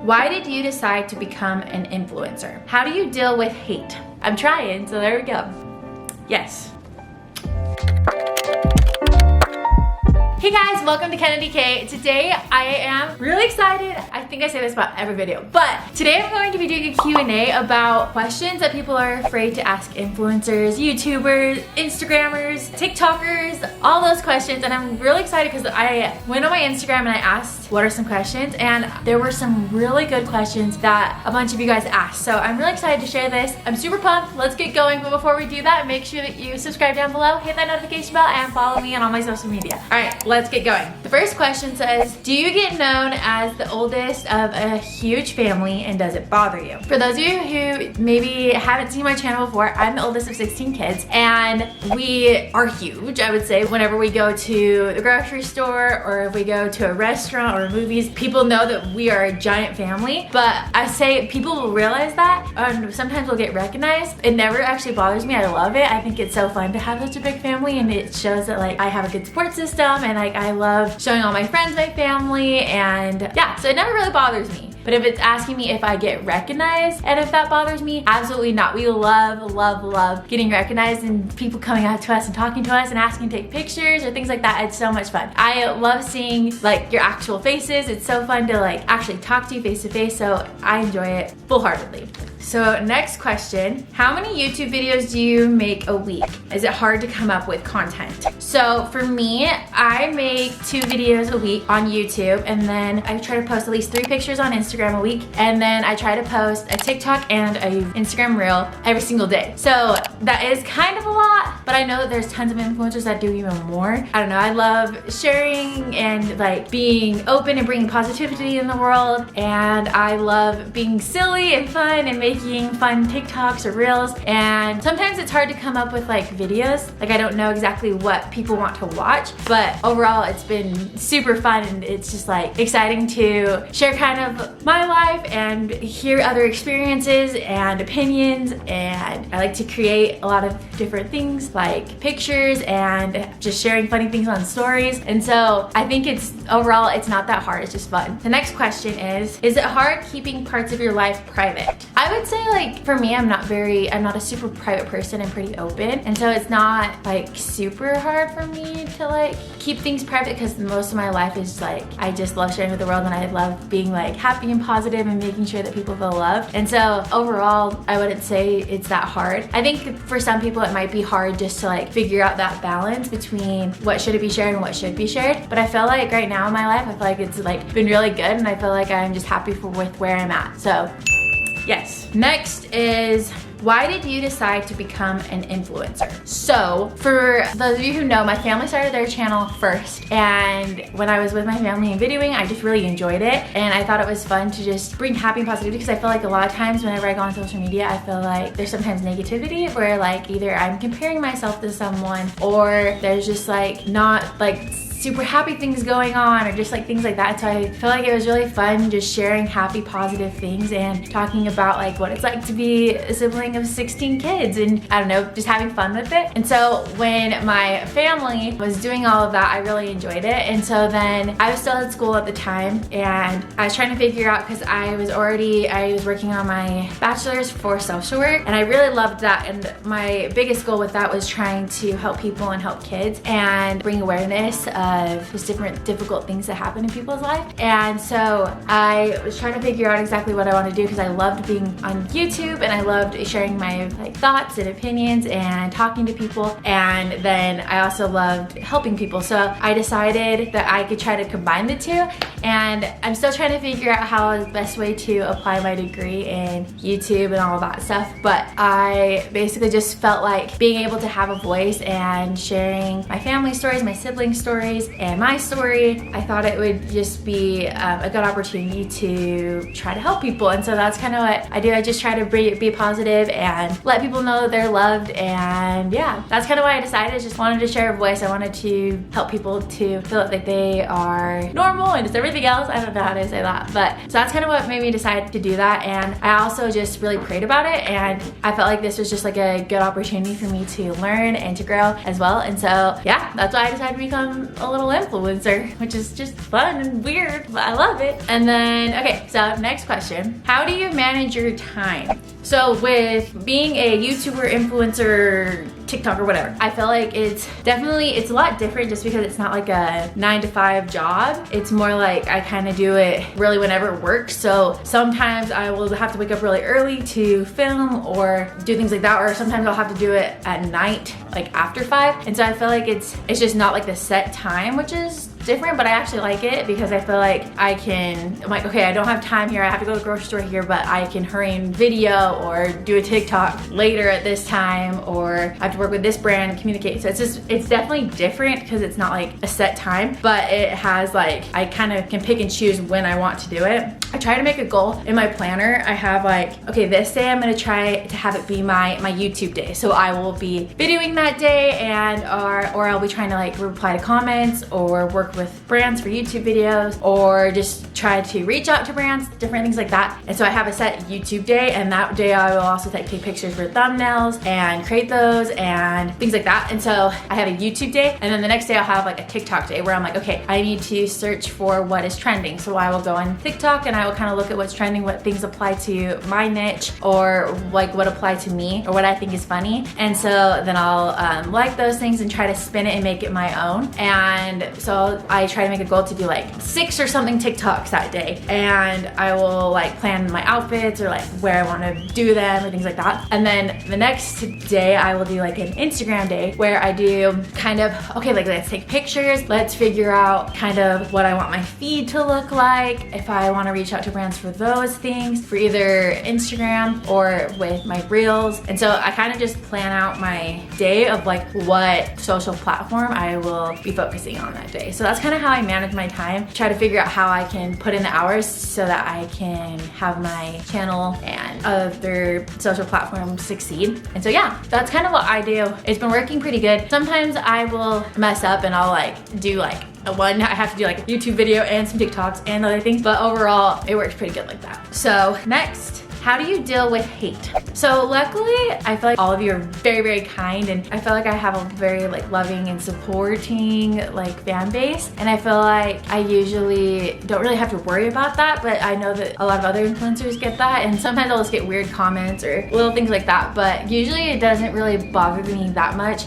Why did you decide to become an influencer? How do you deal with hate? I'm trying, so there we go. Yes. Hey guys, welcome to KennaDee Kay. Today I am really excited. I think I say this about every video, but today I'm going to be doing a Q&A about questions that people are afraid to ask influencers, YouTubers, Instagrammers, TikTokers, all those questions. And I'm really excited because I went on my Instagram and I asked what are some questions, and there were some really good questions that a bunch of you guys asked. So I'm really excited to share this. I'm super pumped. Let's get going. But before we do that, make sure that you subscribe down below, hit that notification bell, and follow me on all my social media. All right, let's get going. The first question says, do you get known as the oldest of a huge family and does it bother you? For those of you who maybe haven't seen my channel before, I'm the oldest of 16 kids and we are huge, I would say. Whenever we go to the grocery store or if we go to a restaurant or movies, people know that we are a giant family. But I say people will realize that and sometimes we'll get recognized. It never actually bothers me. I love it. I think it's so fun to have such a big family, and it shows that like I have a good support system, and like I love showing all my friends my family, and yeah, so it never really bothers me. But if it's asking me if I get recognized and if that bothers me, absolutely not. We love getting recognized and people coming out to us and talking to us and asking to take pictures or things like that. It's so much fun. I love seeing like your actual faces. It's so fun to like actually talk to you face to face, so I enjoy it full-heartedly. So next question, how many YouTube videos do you make a week? Is it hard to come up with content? So for me, I make 2 videos a week on YouTube, and then I try to post at least 3 pictures on Instagram a week, and then I try to post a TikTok and a Instagram reel every single day. So that is kind of a lot, but I know that there's tons of influencers that do even more. I don't know, I love sharing and like being open and bringing positivity in the world, and I love being silly and fun and making fun TikToks or reels, and sometimes it's hard to come up with like videos. Like I don't know exactly what people want to watch, but overall it's been super fun, and it's just like exciting to share kind of my life and hear other experiences and opinions. And I like to create a lot of different things like pictures and just sharing funny things on stories. And so I think it's overall it's not that hard, it's just fun. The next question is it hard keeping parts of your life private? I would say like for me, I'm not a super private person. I'm pretty open, and so it's not like super hard for me to like keep things private, because most of my life is like I just love sharing with the world, and I love being like happy and positive and making sure that people feel loved. And so overall I wouldn't say it's that hard. I think for some people it might be hard just to like figure out that balance between what should be shared and what should be shared, but I feel like right now in my life I feel like it's like been really good, and I feel like I'm just happy with where I'm at. So yes. Next is, why did you decide to become an influencer? So for those of you who know, my family started their channel first, and when I was with my family and videoing, I just really enjoyed it, and I thought it was fun to just bring happy and positivity, because I feel like a lot of times whenever I go on social media, I feel like there's sometimes negativity where like either I'm comparing myself to someone, or there's just like not like super happy things going on, or just like things like that. So I feel like it was really fun just sharing happy, positive things and talking about like what it's like to be a sibling of 16 kids, and I don't know, just having fun with it. And so when my family was doing all of that, I really enjoyed it. And so then I was still at school at the time, and I was trying to figure out, because I was working on my bachelor's for social work, and I really loved that. And my biggest goal with that was trying to help people and help kids and bring awareness of just different difficult things that happen in people's life. And so I was trying to figure out exactly what I want to do, because I loved being on YouTube and I loved sharing my like thoughts and opinions and talking to people, and then I also loved helping people. So I decided that I could try to combine the two, and I'm still trying to figure out how the best way to apply my degree in YouTube and all of that stuff. But I basically just felt like being able to have a voice and sharing my family stories, my sibling stories, and my story, I thought it would just be a good opportunity to try to help people. And so that's kind of what I do. I just try to be positive and let people know that they're loved. And yeah, that's kind of why I decided. I just wanted to share a voice. I wanted to help people to feel like they are normal and just everything else. I don't know how to say that, but so that's kind of what made me decide to do that. And I also just really prayed about it, and I felt like this was just like a good opportunity for me to learn and to grow as well. And so yeah, that's why I decided to become a little influencer, which is just fun and weird, but I love it. And then, okay, so next question. How do you manage your time? So with being a YouTuber, influencer, TikTok or whatever, I feel like it's a lot different just because it's not like a 9-to-5 job. It's more like I kind of do it really whenever it works. So sometimes I will have to wake up really early to film or do things like that, or sometimes I'll have to do it at night, like after 5. And so I feel like it's just not like the set time, which is different, but I actually like it because I feel like I'm like, okay, I don't have time here, I have to go to the grocery store here, but I can hurry in video or do a TikTok later at this time, or I have to work with this brand and communicate. So it's definitely different because it's not like a set time, but it has like, I kind of can pick and choose when I want to do it. I try to make a goal in my planner. I have like, okay, this day I'm gonna try to have it be my YouTube day. So I will be videoing that day, and or I'll be trying to like reply to comments or work with brands for YouTube videos, or just try to reach out to brands, different things like that. And so I have a set YouTube day, and that day I will also take pictures for thumbnails and create those and things like that. And so I have a YouTube day, and then the next day I'll have like a TikTok day where I'm like, okay, I need to search for what is trending. So I will go on TikTok and I will kind of look at what's trending, what things apply to my niche, or like what apply to me, or what I think is funny. And so then I'll like those things and try to spin it and make it my own. And so I try to make a goal to do like 6 or something TikToks that day, and I will like plan my outfits or like where I want to do them or things like that. And then the next day I will do like an Instagram day where I do kind of, okay, like let's take pictures, let's figure out kind of what I want my feed to look like, if I want to reach out to brands for those things, for either Instagram or with my reels. And so I kind of just plan out my day of like what social platform I will be focusing on that day. So that's kind of how I manage my time. Try to figure out how I can put in the hours so that I can have my channel and other social platforms succeed. And so yeah, that's kind of what I do. It's been working pretty good. Sometimes I will mess up and I'll like do like I have to do like a YouTube video and some TikToks and other things, but overall it works pretty good like that. So next, how do you deal with hate? So luckily, I feel like all of you are very, very kind, and I feel like I have a very like loving and supporting like fan base, and I feel like I usually don't really have to worry about that, but I know that a lot of other influencers get that, and sometimes I'll just get weird comments or little things like that, but usually it doesn't really bother me that much.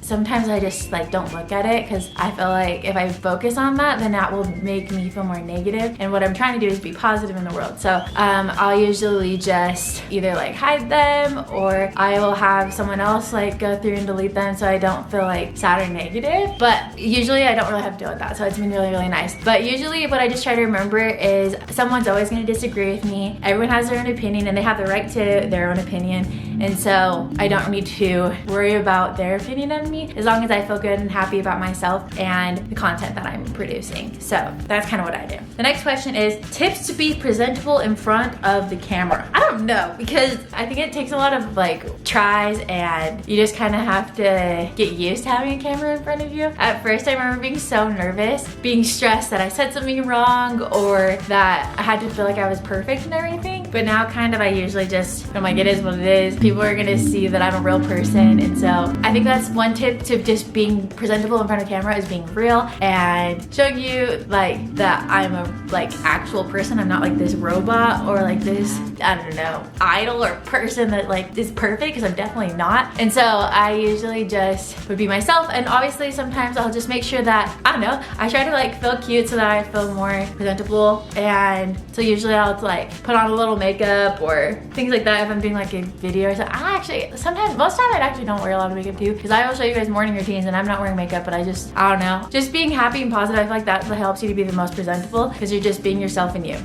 Sometimes I just like don't look at it because I feel like if I focus on that, then that will make me feel more negative, and what I'm trying to do is be positive in the world. So I'll usually just either like hide them, or I will have someone else like go through and delete them so I don't feel like sad or negative. But usually I don't really have to deal with that, so it's been really, really nice. But usually what I just try to remember is someone's always going to disagree with me. Everyone has their own opinion, and they have the right to their own opinion, and so I don't need to worry about their opinion of me as long as I feel good and happy about myself and the content that I'm producing. So that's kind of what I do. The next question is tips to be presentable in front of the camera. I don't know, because I think it takes a lot of like tries, and you just kind of have to get used to having a camera in front of you. At first I remember being so nervous, being stressed that I said something wrong or that I had to feel like I was perfect and everything. But now kind of I usually just, I'm like, it is what it is. People are gonna see that I'm a real person. And so I think that's one tip to just being presentable in front of camera, is being real and showing you like that I'm a like actual person. I'm not like this robot or like this, I don't know, idol or person that like is perfect, because I'm definitely not. And so I usually just would be myself, and obviously sometimes I'll just make sure that, I don't know, I try to like feel cute so that I feel more presentable. And so usually I'll like put on a little makeup or things like that if I'm doing like a video or something. I actually, most of the time I actually don't wear a lot of makeup too, because I will show you guys morning routines and I'm not wearing makeup, but I don't know. Just being happy and positive, I feel like that helps you to be the most presentable, because you're just being yourself and you.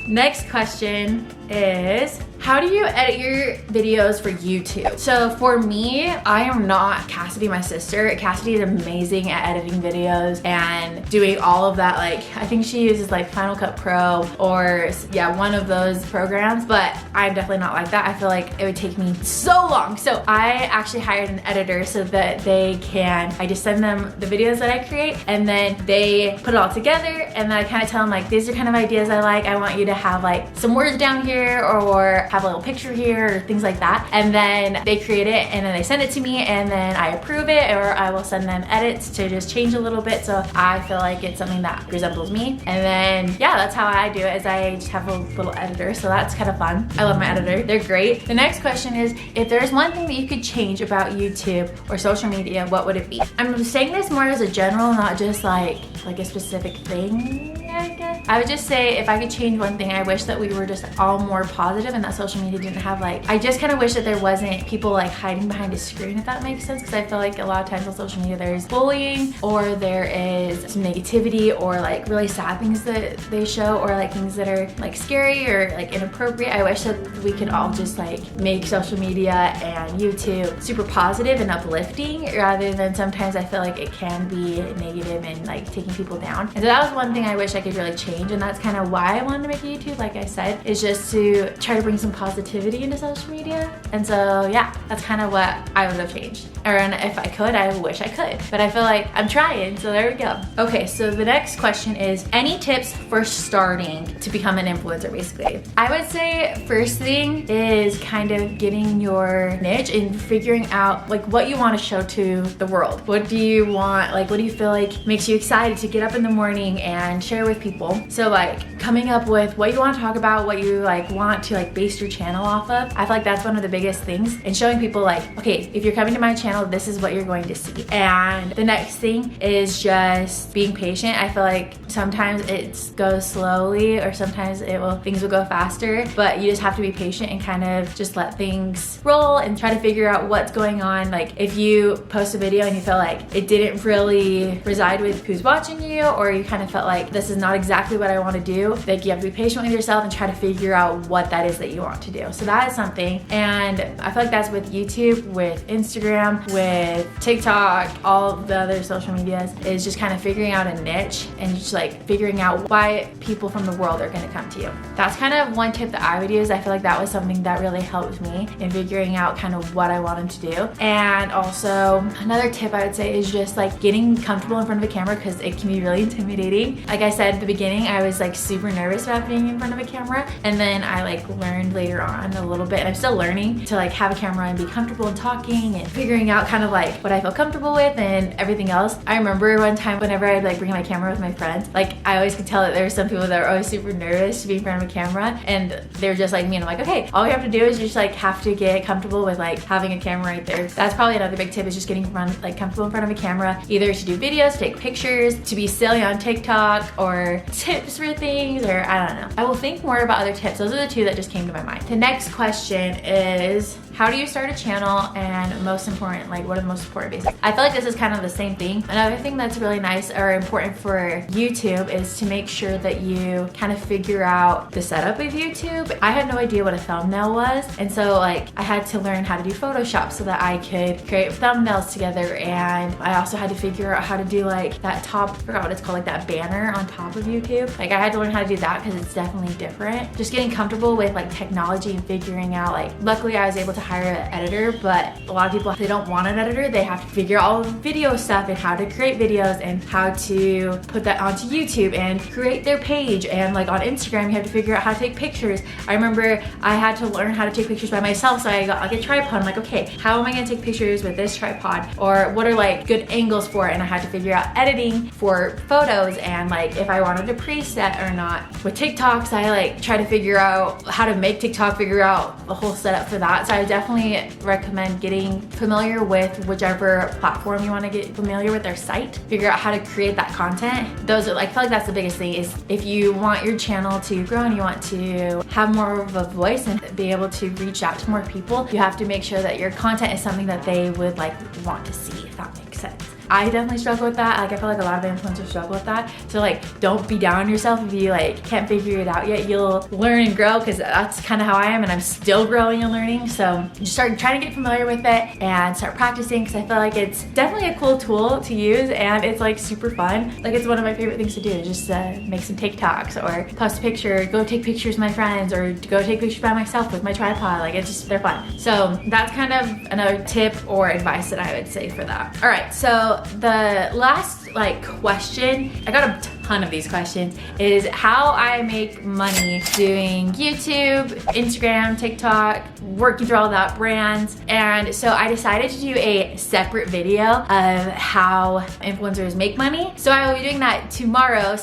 Next question is, how do you edit your videos for YouTube? So for me, I am not Cassidy, my sister. Cassidy is amazing at editing videos and doing all of that. Like, I think she uses like Final Cut Pro or yeah, one of those programs, but I'm definitely not like that. I feel like it would take me so long. So I actually hired an editor so that I just send them the videos that I create, and then they put it all together, and then I kind of tell them like, these are kind of ideas I like. I want you to have like some words down here, or have a little picture here or things like that. And then they create it and then they send it to me and then I approve it, or I will send them edits to just change a little bit so I feel like it's something that resembles me. And then yeah, that's how I do it, is I just have a little editor. So that's kind of fun. I love my editor. They're great. The next question is, if there's one thing that you could change about YouTube or social media, what would it be? I'm saying this more as a general, not just like a specific thing, I guess. I would just say if I could change one thing, I wish that we were just all more positive and that social media didn't have I just kind of wish that there wasn't people hiding behind a screen, if that makes sense, because I feel like a lot of times on social media there's bullying or there is some negativity or really sad things that they show, or things that are scary or inappropriate. I wish that we could all just make social media and YouTube super positive and uplifting, rather than sometimes I feel like it can be negative and taking people down. And so that was one thing I wish I could really change, and that's kind of why I wanted to make YouTube, like I said, is just to try to bring some positivity into social media. And so yeah, that's kind of what I would have changed. Or if I could, I wish I could, but I feel like I'm trying, so there we go. Okay, so the next question is, any tips for starting to become an influencer, basically? I would say first thing is kind of getting your niche and figuring out what you want to show to the world. What do you want, what do you feel makes you excited to get up in the morning and share with people? So coming up with what you want to talk about, what you want to base your channel off of. I feel like that's one of the biggest things, and showing people okay, if you're coming to my channel, this is what you're going to see. And the next thing is just being patient. I feel like sometimes it goes slowly, or sometimes things will go faster, but you just have to be patient and kind of just let things roll and try to figure out what's going on. If you post a video and you feel like it didn't really reside with who's watching you, or you kind of felt like this is not exactly what I want to do, you have to be patient with yourself and try to figure out what that is that you want to do. So that is something. And I feel like that's with YouTube, with Instagram, with TikTok, all the other social medias, is just kind of figuring out a niche and just figuring out why people from the world are going to come to you. That's kind of one tip that I would use. I feel like that was something that really helped me in figuring out kind of what I wanted to do. And also another tip I would say is just getting comfortable in front of a camera, because it can be really intimidating. Like I said at the beginning, I was super nervous about being in front of a camera, and then I learned later on a little bit, and I'm still learning to have a camera and be comfortable in talking and figuring out kind of what I feel comfortable with and everything else. I remember one time whenever I'd bring my camera with my friends, I always could tell that there were some people that were always super nervous to be in front of a camera, and they were just like me, and I'm okay, all we have to do is just have to get comfortable with having a camera right there. That's probably another big tip, is just getting comfortable in front of a camera, either to do videos, take pictures, to be silly on TikTok, or tips for things, or I don't know. I will think more about other tips. Those are the two that just came to my mind. The next question is, how do you start a channel, and most important, what are the most important basics? I feel like this is kind of the same thing. Another thing that's really nice or important for YouTube is to make sure that you kind of figure out the setup of YouTube. I had no idea what a thumbnail was, and so I had to learn how to do Photoshop so that I could create thumbnails together, and I also had to figure out how to do that top, I forgot what it's called, that banner on top of YouTube. I had to learn how to do that because it's definitely different. Just getting comfortable with technology and figuring out luckily I was able to hire an editor, but a lot of people, they don't want an editor. They have to figure out all the video stuff and how to create videos and how to put that onto YouTube and create their page. And on Instagram, you have to figure out how to take pictures. I remember I had to learn how to take pictures by myself, so I got a tripod. I'm okay, how am I gonna take pictures with this tripod? Or what are good angles for it? And I had to figure out editing for photos, and if I wanted a preset or not. With TikToks, I try to figure out how to make TikTok, figure out the whole setup for that. So I definitely recommend getting familiar with whichever platform you want to get familiar with, their site, figure out how to create that content. Those are I feel like that's the biggest thing, is if you want your channel to grow and you want to have more of a voice and be able to reach out to more people, you have to make sure that your content is something that they would want to see, if that makes sense. I definitely struggle with that. I feel like a lot of influencers struggle with that. So don't be down on yourself if you can't figure it out yet. You'll learn and grow, because that's kind of how I am, and I'm still growing and learning. So just start trying to get familiar with it and start practicing, because I feel like it's definitely a cool tool to use, and it's super fun. It's one of my favorite things to do, just make some TikToks or post a picture, go take pictures with my friends, or go take pictures by myself with my tripod. They're fun. So that's kind of another tip or advice that I would say for that. All right, so the last like question, I got a ton of these questions, is how I make money doing YouTube, Instagram, TikTok, working through all that brands. And so I decided to do a separate video of how influencers make money. So I will be doing that tomorrow,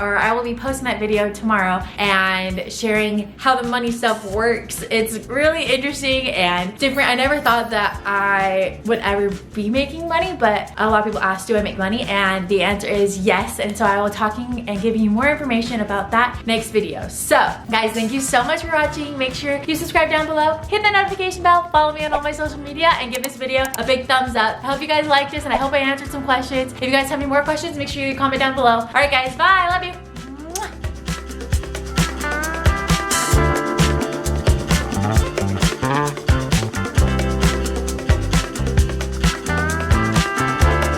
or I will be posting that video tomorrow and sharing how the money stuff works. It's really interesting and different. I never thought that I would ever be making money, but a lot of people ask, do I make money? And the answer is yes. And so I will be talking and giving you more information about that next video. So guys, thank you so much for watching. Make sure you subscribe down below, hit that notification bell, follow me on all my social media, and give this video a big thumbs up. I hope you guys liked this, and I hope I answered some questions. If you guys have any more questions, make sure you comment down below. All right guys, bye, love you.